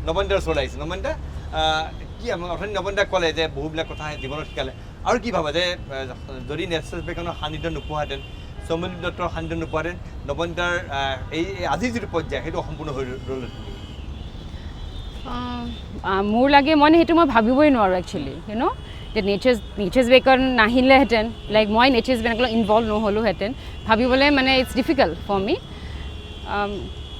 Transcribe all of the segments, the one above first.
নবনীতাৰ ওচৰলৈ আহিছোঁ। নবনীতা কি আমাৰ অথনি নবনীতা ক'লে যে বহুবিলাক কথা জীৱনত শিকালে আৰু কি ভাবা যে যদি নেলছন বেকনৰ সান্নিধ্য নোপোৱাহেঁতেন সৌম্যদীপ দত্তৰ সান্নিধ্য নোপোৱাহেঁতেন নবনীতাৰ এই আজিৰ যিটো পৰ্যায় সেইটো অসম্পূৰ্ণ হৈ ৰ'লহেঁতেন? মোৰ লাগে মই সেইটো মই ভাবিবই নোৱাৰোঁ একচুৱেলি যে নেচাৰ্ছ বেকৰ নাহিলেহেঁতেন লাইক মই নেচাৰ্ছ বেকৰ ইনভলভ নহ'লোহেঁতেন ভাবিবলৈ মানে ইটছ ডিফিকাল্ট ফৰ মি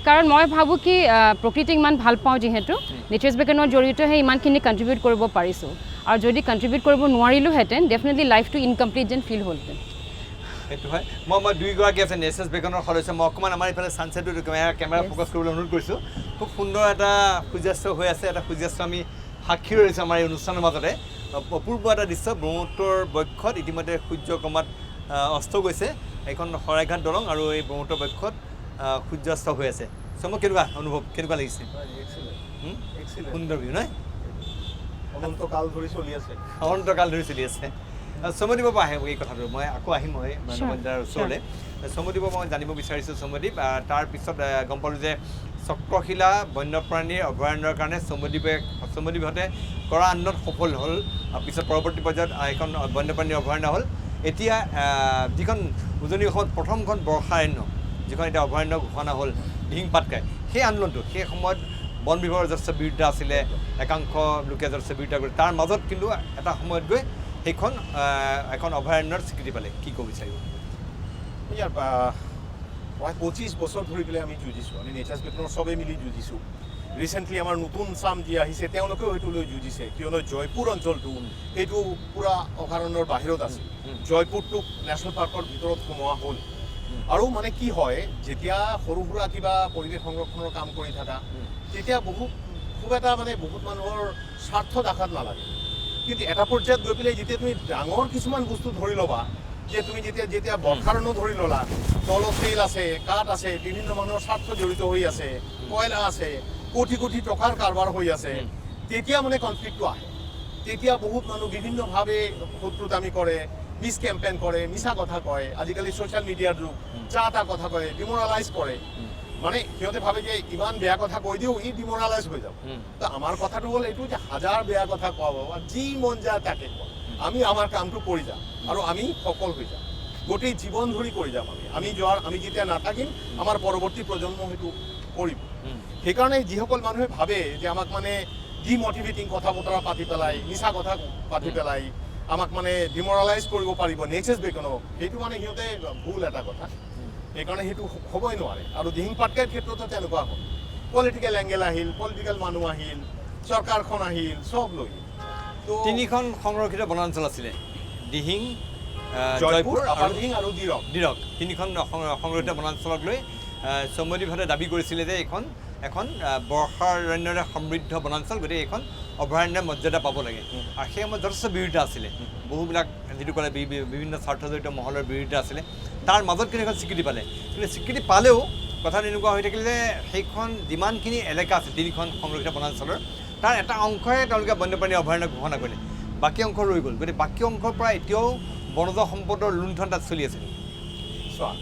কাৰণ মই ভাবোঁ কি প্ৰকৃতিক ইমান ভাল পাওঁ যিহেতু নেচাৰ্ছ বেকনৰ জৰিয়তেহে ইমানখিনি কণ্ট্ৰিবিউট কৰিব পাৰিছোঁ আৰু যদি কণ্ট্ৰিবিউট কৰিব নোৱাৰিলোহেঁতেন ডেফিনেটলি লাইফটো ইনকমপ্লিট যেন ফিল হ'লহেঁতেন। সেইটো হয়। মই দুইগৰাকী আছে নেলছন বেকনৰ সদস্য। মই অকণমান আমাৰ এইফালে ছানছেটটো কেমেৰা ফ'কাছ কৰিবলৈ অনুৰোধ কৰিছোঁ। খুব সুন্দৰ এটা সূৰ্যাস্ত হৈ আছে, এটা সূৰ্যাস্ত আমি সাক্ষী ৰৈছোঁ আমাৰ এই অনুষ্ঠানৰ মাজতে। অপূৰ্ব এটা দৃশ্য, ব্ৰহ্মপুত্ৰৰ বক্ষত ইতিমধ্যে সূৰ্য ক্ৰমাৎ অস্ত গৈছে। এইখন শৰাইঘাট দলং আৰু এই ব্ৰহ্মপুত্ৰৰ বক্ষত সূৰ্যাস্ত হৈ আছে। চ' মোৰ কেনেকুৱা অনুভৱ, কেনেকুৱা লাগিছে? সুন্দৰ ভিউ নহয়? অনন্তকাল ধৰি চলি আছে। অনন্তকাল ধৰি চলি আছে। সৌম্যদীপ পৰা আহে এই কথাটো, মই আকৌ আহিম মই নবনীতাৰ ওচৰলৈ। সৌম্যদীপ মই জানিব বিচাৰিছোঁ সৌম্যদীপ, তাৰপিছত গম পালোঁ যে চক্ৰশিলা বন্যপ্ৰাণীৰ অভয়াৰণ্যৰ কাৰণে সৌম্যদীপহঁতে কৰা আন্দোলন সফল হ'ল। পিছত পৰৱৰ্তী পৰ্যায়ত এখন বন্যপ্ৰাণীৰ অভয়াৰণ্য হ'ল। এতিয়া যিখন উজনি অসমত প্ৰথমখন বৰ্ষাৰণ্য, যিখন এতিয়া অভয়াৰণ্য ঘোষণা হ'ল দিহিং পাটকাই, সেই আন্দোলনটো সেই সময়ত বন বিভাগৰ যথেষ্ট বিৰুদ্ধে আছিলে, একাংশ লোকে যথেষ্ট বিৰুদ্ধে কৰিলে। তাৰ মাজত কিন্তু এটা সময়ত গৈ সেইখন এখন অভয়াৰণ্যৰ স্বীকৃতি পালে। কি ক'ব বিচাৰিব? ইয়াৰ প্ৰায় 25 বছৰ ধৰি পেলাই আমি যুঁজিছোঁ, আমি নেচাৰ্ছ বেকনৰ চবেই মিলি যুঁজিছোঁ। ৰিচেণ্টলি আমাৰ নতুন চাম যি আহিছে তেওঁলোকেও সেইটো লৈ যুঁজিছে, কিয়নো জয়পুৰ অঞ্চলটো সেইটো পূৰা অভয়াৰণ্যৰ বাহিৰত আছে। জয়পুৰটোক নেশ্যনেল পাৰ্কৰ ভিতৰত সোমোৱা হ'ল। আৰু মানে কি হয়, যেতিয়া সৰু সুৰা কিবা পৰিৱেশ সংৰক্ষণৰ কাম কৰি থাকা তেতিয়া খুব এটা মানে বহুত মানুহৰ স্বাৰ্থ দেখাত নালাগে। কিন্তু এটা পৰ্যায়ত গৈ পেলাই যেতিয়া তুমি ডাঙৰ কিছুমান বস্তু ধৰি ল'বা, যে তুমি যেতিয়া বৰ্ষাৰণ্য ধৰি ল'লা, তলত তেল আছে, কাঠ আছে, বিভিন্ন মানুহৰ স্বাৰ্থ জড়িত হৈ আছে, কয়লা আছে, কোটি কোটি টকাৰ কাৰবাৰ হৈ আছে, তেতিয়া মানে কনফ্লিক্টটো আহে। তেতিয়া বহুত মানুহ বিভিন্নভাৱে শত্ৰুতামি কৰে, মিছ কেম্পেইন কৰে, মিছা কথা কয়। আজিকালি ছ'চিয়েল মিডিয়াৰ যুগ, যা তা কথা কয়, ডিমৰালাইজ কৰে। মানে সিহঁতে ভাবে যে ইমান বেয়া কথা কৈ দিওঁ ই ডিমৰালাইজ হৈ যাব। তো আমাৰ কথাটো হ'ল এইটো যে হাজাৰ বেয়া কথা কোৱা বা যি মন যায় তাকে কোৱা, আমি আমাৰ কামটো কৰি যাম আৰু আমি সফল হৈ যাম, গোটেই জীৱন ধৰি কৰি যাম। আমি যেতিয়া নাথাকিম আমাৰ পৰৱৰ্তী প্ৰজন্ম সেইটো কৰিব। সেইকাৰণে যিসকল মানুহে ভাবে যে আমাক মানে ডিমটিভেটিং কথা বতৰা পাতি পেলাই, মিছা কথা পাতি পেলাই আমাক মানে ডিমৰালাইজ কৰিব পাৰিব নেচাৰ্ছ বেকনক, সেইটো মানে সিহঁতে ভুল এটা কথা। সেইকাৰণে সেইটো হ'বই নোৱাৰে। আৰু দিহিং পাটকাইৰ ক্ষেত্ৰতো তেনেকুৱা হ'ল, পলিটিকেল এংগেল আহিল, পলিটিকেল মানুহ আহিল, চৰকাৰখন আহিল, চব লৈ। তিনিখন সংৰক্ষিত বনাঞ্চল আছিলে, দিহিং, জয়পুৰ, আপাৰ দিহিং আৰু দিৰক। তিনিখন সংৰক্ষিত বনাঞ্চলক লৈ সৌম্যদীপহঁতে দাবী কৰিছিলে যে এখন বৰ্ষাৰণ্যৰে সমৃদ্ধ বনাঞ্চল, গতিকে এইখন অভয়াৰণ্যৰ মৰ্যাদা পাব লাগে। আৰু সেই সময়ত যথেষ্ট বিৰোধিতা আছিলে, বহুবিলাক যিটো ক'লে বিভিন্ন স্বাৰ্থজড়িত মহলৰ বিৰোধিতা আছিলে। তাৰ মাজত কিন্তু এখন স্বীকৃতি পালে। কিন্তু স্বীকৃতি পালেও কথাটো এনেকুৱা হৈ থাকিলে যে সেইখন যিমানখিনি এলেকা আছে তিনিখন সংৰক্ষিত বনাঞ্চলৰ, তাৰ এটা অংশহে তেওঁলোকে বন্যপ্ৰাণী অভয়াৰণ্য ঘোষণা কৰিলে, বাকী অংশ ৰৈ গ'ল। গতিকে বাকী অংশৰ পৰা এতিয়াও বনজ সম্পদৰ লুণ্ঠন তাত চলি আছে। চোৱা,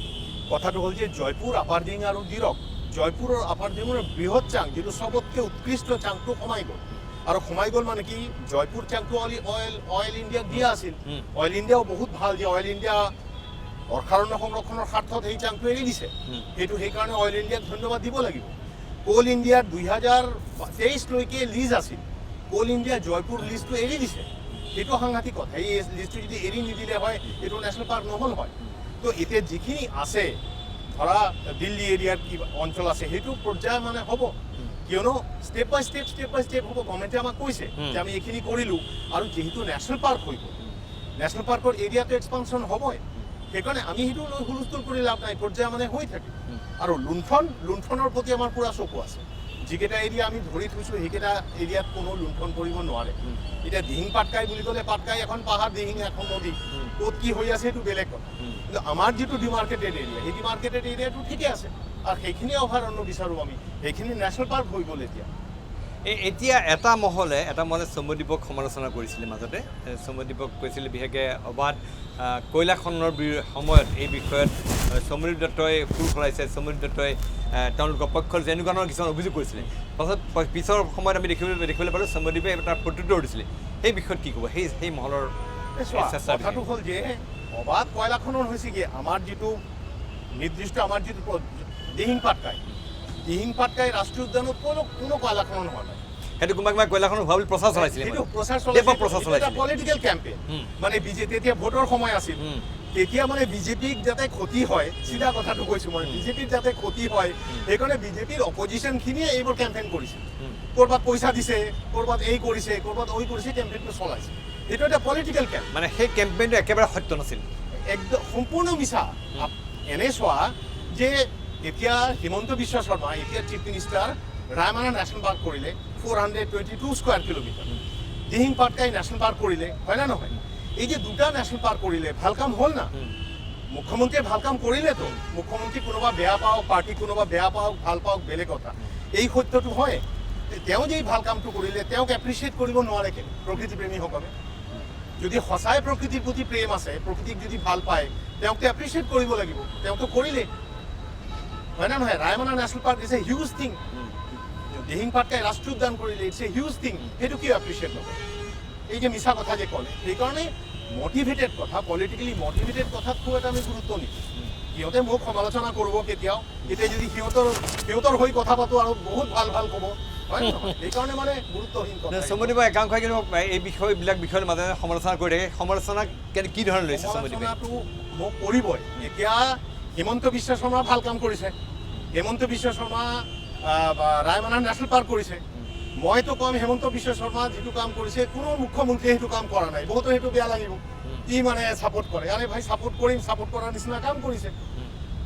কথাটো হ'ল যে জয়পুৰ, আপাৰ দিহিং আৰু দিৰক, জয়পুৰৰ আপাৰ দিহিঙৰ বৃহৎ চাং যিটো চবতকৈ উৎকৃষ্ট চাংটো সোমাই গ'ল। আৰু সোমাই গ'ল মানে কি, জয়পুৰ চাংটো অইল ইণ্ডিয়াক দিয়া আছিল। অইল ইণ্ডিয়াও বহুত ভাল যে অইল ইণ্ডিয়া বৰ্ষাৰণ্য সংৰক্ষণৰ স্বাৰ্থত সেই চাংটো এৰি দিছে। সেইকাৰণে অইল ইণ্ডিয়াক ধন্যবাদ দিব লাগিব। কোল ইণ্ডিয়াৰ 2023লৈকে লিজ আছিল, কোল ইণ্ডিয়া জয়পুৰ লিজটো এৰি দিছে। সেইটো সাংঘাতিক কথা। এই লিজটো যদি এৰি নিদিলে হয় এইটো নেশ্যনেল পাৰ্ক নহ'ল হয়। তো এতিয়া যিখিনি আছে, ধৰা দিল্লী এৰিয়াৰ কি অঞ্চল আছে, সেইটো পৰ্যায় মানে হ'ব, কিয়নো ষ্টেপ বাই ষ্টেপ হ'ব। গভৰ্ণমেণ্টে আমাক কৈছে যে আমি এইখিনি কৰিলোঁ, আৰু যিহেতু নেশ্যনেল পাৰ্ক হৈ গ'ল, নেশ্যনেল পাৰ্কৰ এৰিয়াটো এক্সপানশ্যন হ'বই। সেইকাৰণে আমি সেইটো লৈ হুলস্থুল কৰি লাভ নাই, পৰ্যায় মানে হৈ থাকে। আৰু লুণ্ঠনৰ প্ৰতি আমাৰ পূৰা চকু আছে। যিকেইটা এৰিয়া আমি ধৰি থৈছোঁ সেইকেইটা এৰিয়াত কোনো লুণ্ঠন কৰিব নোৱাৰে। এতিয়া দিহিং পাটকাই বুলি ক'লে পাটকাই এখন পাহাৰ, দিহিং এখন নদী, ক'ত কি হৈ আছে সেইটো বেলেগ কথা। কিন্তু আমাৰ যিটো ডিমাৰ্কেটেড এৰিয়া, সেই ডিমাৰ্কেটেড এৰিয়াটো ঠিকে আছে, আৰু সেইখিনি অভয়াৰণ্য বিচাৰোঁ আমি। সেইখিনি নেশ্যনেল পাৰ্ক হৈ গ'ল এতিয়া। এতিয়া এটা মহলে চমুদ্বীপক সমালোচনা কৰিছিলে মাজতে চমুদ্বীপক কৈছিলে বিশেষকৈ অবাধ কয়লা খননৰ সময়ত এই বিষয়ত সমীৰ দত্তই সুৰ সলাইছে সমীৰ দত্তই তেওঁলোকৰ পক্ষৰ যেনেকুৱা ধৰণৰ কিছুমান অভিযোগ কৰিছিলে পাছত পিছৰ সময়ত আমি দেখিবলৈ পালোঁ চমুদ্বীপে এটা প্ৰত্যুত্তৰ দিছিলে সেই বিষয়ত কি ক'ব সেই মহলৰ কথাটো হ'ল যে অবাধ কয়লা খনন হৈছে কি আমাৰ যিটো নিৰ্দিষ্ট আমাৰ যিটো দিহিং পাটকাই ৰাষ্ট্ৰীয় উদ্যানত কোনো কয়লা খনন হোৱা নাই সেইটো কোনোবা কয়লাখনৰ হোৱা বুলি প্ৰচাৰ চলাইছিলে প্ৰচাৰ চলাইছিলে পলিটিকেল কেম্পেইন মানে বিজেপি তেতিয়া ভোটৰ সময় আছিল তেতিয়া মানে বিজেপিক যাতে ক্ষতি হয় চিধা কথাটো কৈছোঁ মই বিজেপিৰ যাতে ক্ষতি হয় সেইকাৰণে বিজেপিৰ অপজিশ্যনখিনিয়ে এইবোৰ কেম্পেইন কৰিছিল ক'ৰবাত পইচা দিছে ক'ৰবাত এই কৰিছে ক'ৰবাত ঐ কৰিছে কেম্পেইনটো চলাইছে এইটো এটা পলিটিকেল কেম্প মানে সেই কেম্পেইনটো একেবাৰে সত্য নাছিল একদম সম্পূৰ্ণ মিছা এনে চোৱা যে এতিয়া হিমন্ত বিশ্ব শৰ্মা এতিয়া চিফ মিনিষ্টাৰ ৰায়মানা নেশ্যনেল পাৰ্ক কৰিলে 422 square kilometre Dihing Patkai national park কৰিলে হয় না নহয় এই যে দুটা নেশ্যনেল পাৰ্ক কৰিলে ভাল কাম হ'ল না মুখ্যমন্ত্ৰীয়ে ভাল কাম কৰিলেতো মুখ্যমন্ত্ৰী কোনোবা বেয়া পাওক পাৰ্টি কোনোবা বেয়া পাওক ভাল পাওক বেলেগ কথা এই সত্যটো হয় তেওঁ যে ভাল কামটো কৰিলে তেওঁক এপ্ৰিচিয়েট কৰিব নোৱাৰে কেনে প্ৰকৃতিপ্ৰেমীসকলে যদি সঁচাই প্ৰকৃতিৰ প্ৰতি প্ৰেম আছে প্ৰকৃতিক যদি ভাল পায় তেওঁকতো এপ্ৰিচিয়েট কৰিব লাগিব তেওঁতো কৰিলে হয় না নহয় Raimona national park is a huge thing Dihing Patkai ৰাষ্ট্ৰীয় উদ্যান কৰিলে ইটছ এ হিউজ থিং সেইটো কিয় এপ্ৰিচিয়েট নকৰে এই যে মিছা কথা যে ক'লে সেইকাৰণে মটিভেটেড কথা পলিটিকেলি মটিভেটেড কথাত খুব এটা আমি গুৰুত্ব নিদিওঁ সিহঁতে মোক সমালোচনা কৰিব কেতিয়াও এতিয়া যদি সিহঁতৰ হৈ কথা পাতোঁ আৰু বহুত ভাল ক'ব হয় নহয় সেইকাৰণে মানে গুৰুত্বহীন কথা চমুদ্বীপৰ একাংশই কিন্তু এই বিষয়বিলাক বিষয়ৰ মাজে সমালোচনা কৰি থাকে সমালোচনা কি ধৰণে লৈছে সমালোচনাটো মোক কৰিবই এতিয়া হিমন্ত বিশ্ব শৰ্মা ভাল কাম কৰিছে হিমন্ত বিশ্ব শৰ্মা ৰায়মনা নেশ্যনেল পাৰ্ক কৰিছে মইতো কম হিমন্ত বিশ্ব শৰ্মা যিটো কাম কৰিছে কোনো মুখ্যমন্ত্ৰীয়ে সেইটো কাম কৰা নাই বহুতো সেইটো বেয়া লাগিব ই মানে ছাপোৰ্ট কৰে আৰে ভাই ছাপোৰ্ট কৰিম ছাপোৰ্ট কৰাৰ নিচিনা কাম কৰিছে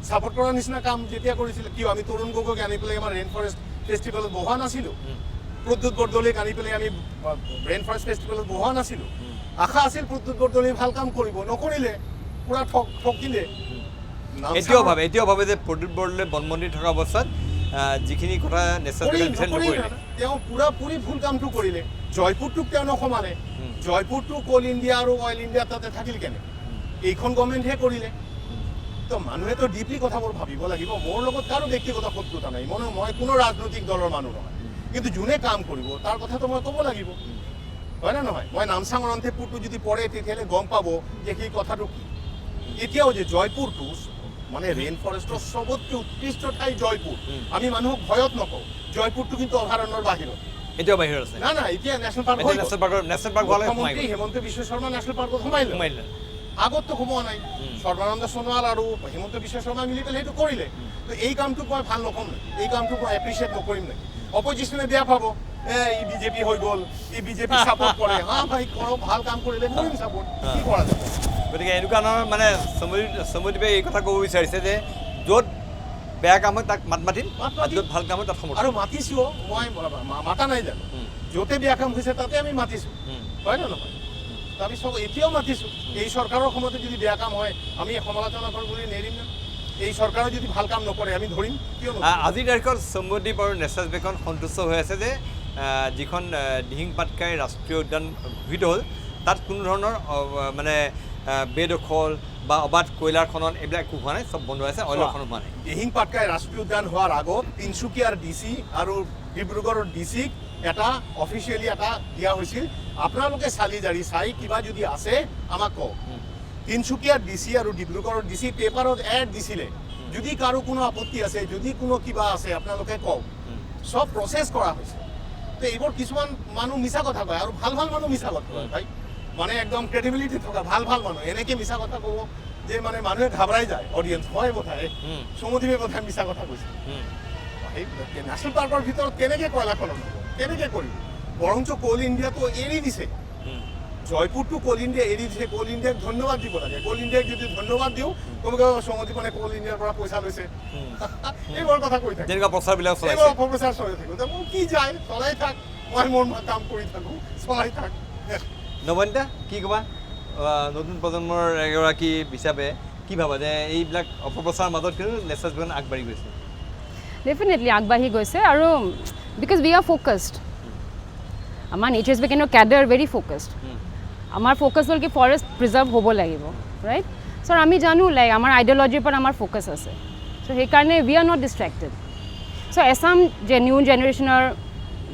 ছাপোৰ্ট কৰাৰ নিচিনা কাম যেতিয়া কৰিছিলে কিয় আমি তৰুণ গগৈক আনি পেলাই আমাৰ ৰেইন ফৰেষ্ট ফেষ্টিভেলত বহোৱা নাছিলোঁ প্ৰদ্যুৎ বৰদলৈক আনি পেলাই আমি ৰেইন ফৰেষ্ট ফেষ্টিভেলত বহোৱা নাছিলোঁ আশা আছিল প্ৰদ্যুৎ বৰদলৈ ভাল কাম কৰিব নকৰিলে পুৰা ঠকিলে এতিয়াও ভাবে যে প্ৰদ্যুৎ বৰদলৈ বনমন্ত্ৰী থকা অৱস্থাত যিখিনি কথা তেওঁ পুৰাপুৰি ভুল কামটো কৰিলে জয়পুৰটোক তেওঁ নসমানে জয়পুৰটো কোল ইণ্ডিয়া আৰু অইল ইণ্ডিয়া তাতে থাকিল কেনে এইখন গভৰ্ণমেণ্টহে কৰিলে তো মানুহেতো ডিপলি কথাবোৰ ভাবিব লাগিব মোৰ লগত কাৰো ব্যক্তিগত শত্ৰুতা নাই মই কোনো ৰাজনৈতিক দলৰ মানুহ নহয় কিন্তু যোনে কাম কৰিব তাৰ কথাটো মই ক'ব লাগিব হয় না নহয় মই নামচাং ৰন্থেপুৰটো যদি পঢ়ে তেতিয়াহ'লে গম পাব যে সেই কথাটো কি এতিয়াও যে জয়পুৰটো মানে ৰেইন ফৰেষ্টৰ চবতকৈ উৎকৃষ্ট ঠাই জয়পুৰ আমি মানুহক ভয়ত নকওঁ জয়পুৰটো কিন্তু অভয়াৰণ্যৰ বাহিৰত এতিয়াও বাহিৰত আছে না এতিয়া নেশ্যনেল পাৰ্ক মুখ্যমন্ত্ৰী হিমন্ত বিশ্ব শৰ্মা নেশ্যনেল পাৰ্কত সোমাইলে আগততো সোমোৱা নাই সৰ্বানন্দ সোণোৱাল আৰু হিমন্ত বিশ্ব শৰ্মা মিলি পেলাই সেইটো কৰিলে তো এই কামটোক মই ভাল নক'ম নেকি এই কামটোক মই এপ্ৰিচিয়েট নকৰিম নেকি অপজিশ্যনে বেয়া পাব ই বিজেপি হৈ গ'ল ই বিজেপি ছাপোৰ্ট কৰে ভাই কৰক ভাল কাম কৰিলে কৰিম ছাপোৰ্ট কি কৰা যাব গতিকে এনেকুৱা ধৰণৰ মানে চমুদ্বীপে এই কথা ক'ব বিচাৰিছে যে য'ত বেয়া কাম হয় তাক মাতিম য'ত ভাল কাম হয় তাত সমৰ্থন আৰু মাতিছোঁ মই মাতা নাই জানো য'তে বেয়া কাম হৈছে তাতে আমি মাতিছোঁ হয় নে নহয় আমি চব এতিয়াও মাতিছোঁ এই চৰকাৰৰ সময়তে যদি বেয়া কাম হয় আমি সমালোচনা কৰিবলৈ নেৰিম না এই চৰকাৰে যদি ভাল কাম নকৰে আমি ধৰিম কিয় আজিৰ তাৰিখত চমুদ্বীপ আৰু নেশ্যনেল পাৰ্কখন সন্তুষ্ট হৈ আছে যে যিখন দিহিং পাটকাই ৰাষ্ট্ৰীয় উদ্যান ঘোষিত হ'ল তাত কোনো ধৰণৰ মানে বেদখল বা অবাধ কয়লাৰ খনন এইবিলাক একো হোৱা নাই চব বন্ধ হৈ আছে অইলৰ খনন হোৱা নাই দিহিং পাটকাই ৰাষ্ট্ৰীয় উদ্যান হোৱাৰ আগত তিনিচুকীয়াৰ DC আৰু ডিব্ৰুগড়ৰ DCক এটা অফিচিয়েলি এটা দিয়া হৈছিল আপোনালোকে চালি জাৰি চাই কিবা যদি আছে আমাক কওক তিনিচুকীয়াৰ DC আৰু ডিব্ৰুগড়ৰ DC পেপাৰত এড দিছিলে যদি কাৰো কোনো আপত্তি আছে যদি কোনো কিবা আছে আপোনালোকে কওক সব প্ৰচেছ কৰা হৈছে তো এইবোৰ কিছুমান মানুহ মিছা কথা কয় আৰু ভাল মানুহ মিছা কথা কয় ভাই মানে একদম ক্ৰেডিবিলিটি থকা ভাল মানুহ এনেকৈ মিছা কথা ক'ব যে মানে মানুহে ঘাবৰাই যায় অডিয়েঞ্চ হয় বোধহয় চমুদ্বীপে বোধহয় মিছা কথা কৈছে সেই নেশ্যনেল পাৰ্কৰ ভিতৰত কেনেকৈ কয়লা খনন হ'ব কেনেকৈ কৰিব বৰঞ্চ কোল ইণ্ডিয়াটো এৰি দিছে জয়পুৰটো কোল ইণ্ডিয়া এৰি দিছে কোল ইণ্ডিয়াক ধন্যবাদ দিব লাগে কোল ইণ্ডিয়াক যদি ধন্যবাদ দিওঁ ক'ব চমুদ্বীপে কোল ইণ্ডিয়াৰ পৰা পইচা লৈছে এইবোৰ কথা কৈ থাকে যেনেকুৱা প্ৰচাৰবিলাক চলাইছে অপপ্ৰচাৰ চলাই থাকিব মোৰ কি যায় চলাই থাক মই মোৰ কাম কৰি থাকোঁ চলাই থাক নবনীতা কি ক'বা নতুন প্ৰজন্মৰ এগৰাকী হিচাপে কি ভাবা যে এইবিলাক অপপ্ৰচাৰৰ মাজত কিন্তু নেশ্যনেল পাৰ্কখন আগবাঢ়ি গৈছে ডেফিনেটলি আগবাঢ়ি গৈছে আৰু বিকজ উই আৰ ফ'কাছড আমাৰ নেচাৰ্ছ বেকেনৰ ক্যাডাৰ ভেৰি ফ'কাছড আমাৰ ফ'কাছ হ'ল কি ফৰেষ্ট প্ৰিজাৰ্ভ হ'ব লাগিব ৰাইট চ' আমি জানো লাইক আমাৰ আইডিঅ'লজিৰ পৰা আমাৰ ফ'কাছ আছে চ' সেইকাৰণে we are not distracted so' exam যে নিউ জেনেৰেশ্যনৰ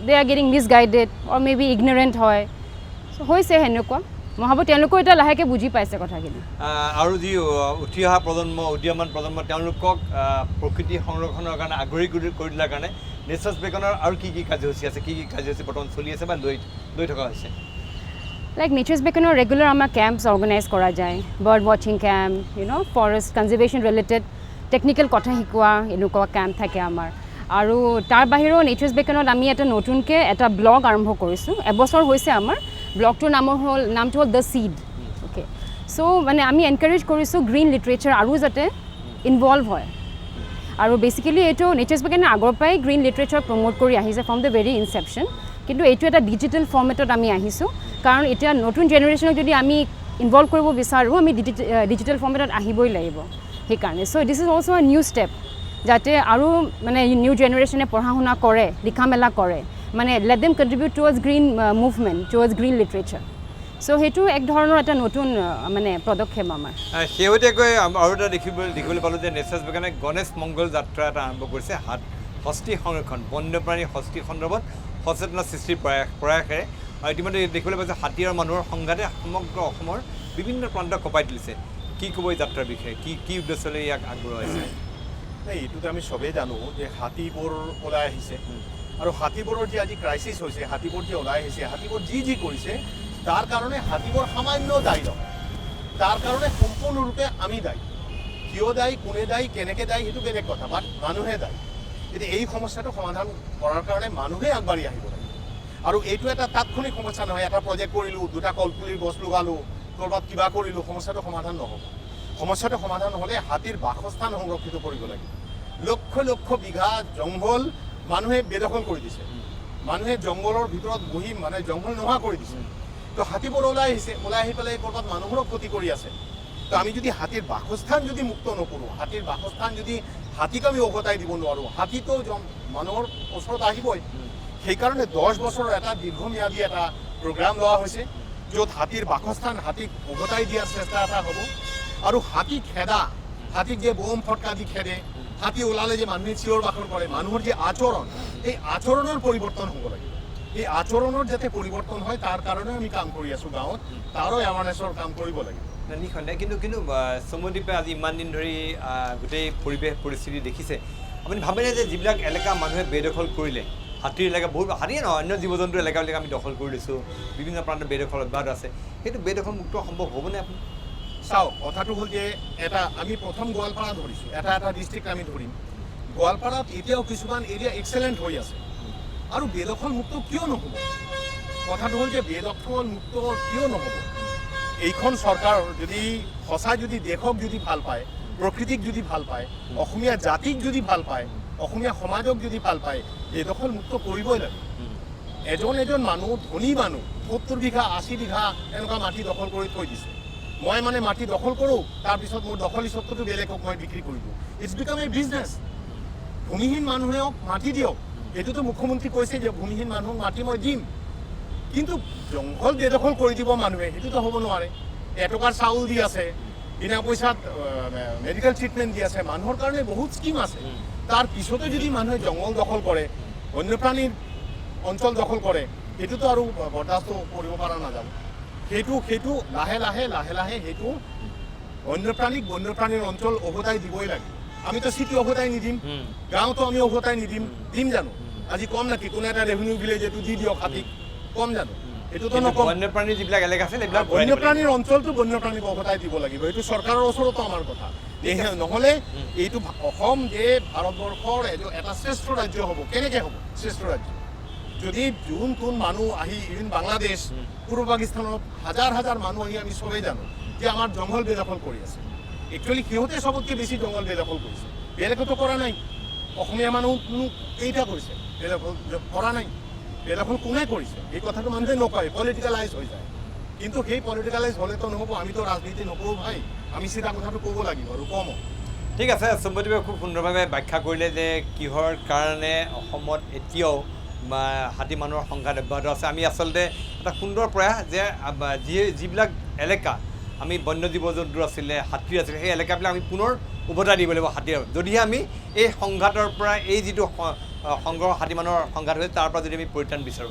they are getting misguided or may be ignorant হয় চ' হৈছে সেনেকুৱা মই ভাবোঁ তেওঁলোকেও এতিয়া লাহেকৈ বুজি পাইছে কথাখিনি আৰু যি উঠি অহা প্ৰজন্ম উদীয়মান প্ৰজন্ম তেওঁলোকক প্ৰকৃতি সংৰক্ষণৰ কাৰণে আগ্ৰহী কৰি দিয়াৰ কাৰণে নেচাৰ্ছ বেকনৰ আৰু কি কাৰ্যসূচী আছে কি কাৰ্যসূচী বৰ্তমান চলি আছে বা লৈ থকা হৈছে লাইক নেচাৰ্ছ বেকনৰ ৰেগুলাৰ আমাৰ কেম্পছ অৰ্গেনাইজ কৰা যায় বাৰ্ড ৱাচিং camp forest conservation related technical কথা শিকোৱা এনেকুৱা কেম্প থাকে আমাৰ আৰু তাৰ বাহিৰেও নেচাৰ্ছ বেকনত আমি এটা নতুনকৈ এটা ব্লগ আৰম্ভ কৰিছোঁ এবছৰ হৈছে আমাৰ ব্লগটোৰ নামটো হ'ল দ্য ছিড অ'কে চ' মানে আমি এনকাৰেজ কৰিছোঁ গ্ৰীণ লিটাৰেচাৰ আৰু যাতে ইনভলভ হয় আৰু বেচিকেলি এইটো নেচাৰ্ছ বেকেনে আগৰ পৰাই গ্ৰীণ লিটাৰেচাৰ প্ৰমোট কৰি আহিছে ফ্ৰম দ্য ভেৰি ইনচেপশ্যন কিন্তু এইটো এটা ডিজিটেল ফৰ্মেটত আমি আহিছোঁ কাৰণ এতিয়া নতুন জেনেৰেশ্যনক যদি আমি ইনভলভ কৰিব বিচাৰোঁ আমি ডিজিটেল ফৰ্মেটত আহিবই লাগিব সেইকাৰণে so' this is also' a new step যাতে আৰু মানে নিউ জেনেৰেশ্যনে পঢ়া শুনা কৰে লিখা মেলা কৰে মানে let them contribute towards green movement towards green literature so' সেইটো এক ধৰণৰ এটা নতুন মানে পদক্ষেপ আমাৰ শেহতীয়াকৈ আৰু এটা দেখিবলৈ পালোঁ যে নেচাৰ্ছ বেকনে গণেশ মংগল যাত্ৰা এটা আৰম্ভ কৰিছে হস্তী সংৰক্ষণ বন্যপ্ৰাণী হস্তী সন্দৰ্ভত সচেতনতা সৃষ্টিৰ প্ৰয়াসেৰে আৰু ইতিমধ্যে দেখিবলৈ পাইছে হাতী আৰু মানুহৰ সংঘাতে সমগ্ৰ অসমৰ বিভিন্ন প্ৰান্ত কঁপাই তুলিছে কি ক'ব এই যাত্ৰাৰ বিষয়ে কি উদ্দেশ্যলৈ ইয়াক আগবঢ়াইছে এইটোতো আমি চবেই জানো যে হাতীবোৰ ওলাই আহিছে আৰু হাতীবোৰৰ যে আজি ক্ৰাইচিছ হৈছে হাতীবোৰ যে ওলাই আহিছে হাতীবোৰ যি কৰিছে তাৰ কাৰণে হাতীবোৰ সামান্য দায়ী নহয় তাৰ কাৰণে সম্পূৰ্ণৰূপে আমি দায়ী কিয় দায়ী কোনে দায়ী কেনেকৈ দায়ী সেইটো বেলেগ কথা বাট মানুহে দায়ী এতিয়া এই সমস্যাটো সমাধান কৰাৰ কাৰণে মানুহে আগবাঢ়ি আহিব লাগে আৰু এইটো এটা তাৎক্ষণিক সমস্যা নহয় এটা প্ৰজেক্ট কৰিলোঁ দুটা কলপুলিৰ গছ লগালোঁ ক'ৰবাত কিবা কৰিলোঁ সমস্যাটো সমাধান নহ'ব সমস্যাটো সমাধান হ'লে হাতীৰ বাসস্থান সংৰক্ষিত কৰিব লাগিব লক্ষ লক্ষ বিঘা জংঘল মানুহে বেদখল কৰি দিছে মানুহে জংঘলৰ ভিতৰত বহি মানে জংঘল নোহোৱা কৰি দিছে তো হাতীবোৰ ওলাই আহি পেলাই ক'ৰবাত মানুহৰো ক্ষতি কৰি আছে তো আমি যদি হাতীৰ বাসস্থান যদি মুক্ত নকৰোঁ হাতীৰ বাসস্থান যদি হাতীক আমি উভতাই দিব নোৱাৰোঁ হাতীটো মানুহৰ ওচৰত আহিবই সেইকাৰণে 10 বছৰৰ এটা দীৰ্ঘম্যাদী এটা প্ৰগ্ৰাম লোৱা হৈছে য'ত হাতীৰ বাসস্থান হাতীক উভতাই দিয়াৰ চেষ্টা এটা হ'ব আৰু হাতী খেদা হাতীক যে বোম ফটকা দি খেদে হাতী ওলালে যে মানুহে চিঞৰ বাখৰ কৰে মানুহৰ যে আচৰণ এই আচৰণৰ পৰিৱৰ্তন হ'ব লাগিব এই আচৰণৰ যাতে পৰিৱৰ্তন হয় তাৰ কাৰণে আমি কাম কৰি আছোঁ গাঁৱত তাৰো এৱাৰনেছৰ কাম কৰিব লাগিব নিঃসন্দেহে কিন্তু চমুদ্বীপে আজি ইমান দিন ধৰি গোটেই পৰিৱেশ পৰিস্থিতি দেখিছে আপুনি ভাবেনে যে যিবিলাক এলেকা মানুহে বেদখল কৰিলে হাতীৰ এলেকা বহুত হাতীয়ে নহয় অন্য জীৱ জন্তুৰ এলেকাবিলাক আমি দখল কৰি দিছোঁ বিভিন্ন প্ৰান্তত বেদখল অব্যাহত আছে সেইটো বেদখল মুক্ত সম্ভৱ হ'বনে আপুনি চাওক কথাটো হ'ল যে এটা আমি প্ৰথম গোৱালপাৰা ধৰিছোঁ এটা ডিষ্ট্ৰিক্ট আমি ধৰিম গোৱালপাৰাত এতিয়াও কিছুমান এৰিয়া এক্সেলেণ্ট হৈ আছে আৰু বেদখল মুক্ত কিয় নহ'ব কথাটো হ'ল যে বেদখল মুক্ত কিয় নহ'ব এইখন চৰকাৰ যদি সঁচাই যদি দেশক যদি ভাল পায় প্ৰকৃতিক যদি ভাল পায় অসমীয়া জাতিক যদি ভাল পায় অসমীয়া সমাজক যদি ভাল পায় বেদখল মুক্ত কৰিবই লাগে এজন মানুহ ধনী মানুহ 70 বিঘা 80 বিঘা এনেকুৱা মাটি দখল কৰি থৈ দিছে মই মানে মাটি দখল কৰোঁ তাৰপিছত মোৰ দখলী স্বত্বটো বেলেগক মই বিক্ৰী কৰি দিওঁ ইটছ বিকাম এ বিজনেছ ভূমিহীন মানুহেও মাটি দিয়ক এইটোতো মুখ্যমন্ত্ৰী কৈছে যে ভূমিহীন মানুহক মাটি মই দিম কিন্তু জংঘল বেদখল কৰি দিব মানুহে সেইটোতো হ'ব নোৱাৰে এটকাৰ চাউল দি আছে বিনা পইচাত মেডিকেল ট্ৰিটমেণ্ট দি আছে মানুহৰ কাৰণে বহুত স্কিম আছে তাৰ পিছতে যদি মানুহে জংঘল দখল কৰে বন্যপ্ৰাণীৰ অঞ্চল দখল কৰে সেইটোতো আৰু বৰদাস্ত কৰিব পৰা নাযাব সেইটো লাহে লাহে সেইটো বন্যপ্ৰাণীৰ অঞ্চল উভতাই দিবই লাগে আমিতো চিটি উভতাই নিদিম গাঁৱতো আমি উভতাই নিদিম দিম জানো আজি কম নেকি কোনো এটা ৰেভিনিউ ভিলেজ এইটো দি দিয়ক হাতীক কম জানো এইটোতো নকম বন্যপ্ৰাণীৰ যিবিলাক এলেকা আছে সেইবিলাক বন্যপ্ৰাণীৰ অঞ্চলটো বন্যপ্ৰাণীক উভতাই দিব লাগিব এইটো চৰকাৰৰ ওচৰতো আমাৰ কথা নহ'লে এইটো অসম যে ভাৰতবৰ্ষৰ এটা শ্ৰেষ্ঠ ৰাজ্য হ'ব কেনেকৈ হ'ব শ্ৰেষ্ঠ ৰাজ্য যদি যোন মানুহ আহি ইভিন বাংলাদেশ পূৰ্ব পাকিস্তানত হাজাৰ মানুহ আহি আমি চবেই জানো যে আমাৰ জংঘল বেদখল কৰি আছে একচুৱেলি সিহঁতে চবতকৈ বেছি জংঘল বেদখল কৰিছে বেলেগতো কৰা নাই অসমীয়া মানুহ কেইটা কৰিছে বেদখল কৰা নাই বেদখল কোনে কৰিছে এই কথাটো মানুহে নকয় পলিটিকেলাইজ হৈ যায় কিন্তু সেই পলিটিকেলাইজ হ'লেতো নহ'ব আমিতো ৰাজনীতি নকৰোঁ ভাই আমি চিধা কথাটো ক'ব লাগিব আৰু কম ঠিক আছে চম্পতিবাবুয়ে খুব সুন্দৰভাৱে ব্যাখ্যা কৰিলে যে কিহৰ কাৰণে অসমত এতিয়াও হাতী মানুহৰ সংঘাত অব্যাহত আছে আমি আচলতে এটা সুন্দৰ প্ৰয়াস যে যিবিলাক এলেকা আমি বন্য জীৱ জন্তু আছিলে হাতী আছিলে সেই এলেকাবিলাক আমি পুনৰ উভতাই দিব লাগিব হাতীৰ যদিহে আমি এই সংঘাতৰ পৰা এই যিটো সংঘৰ হাতী মানুহৰ সংঘাত হৈছে তাৰ পৰা যদি আমি পৰিত্ৰাণ বিচাৰোঁ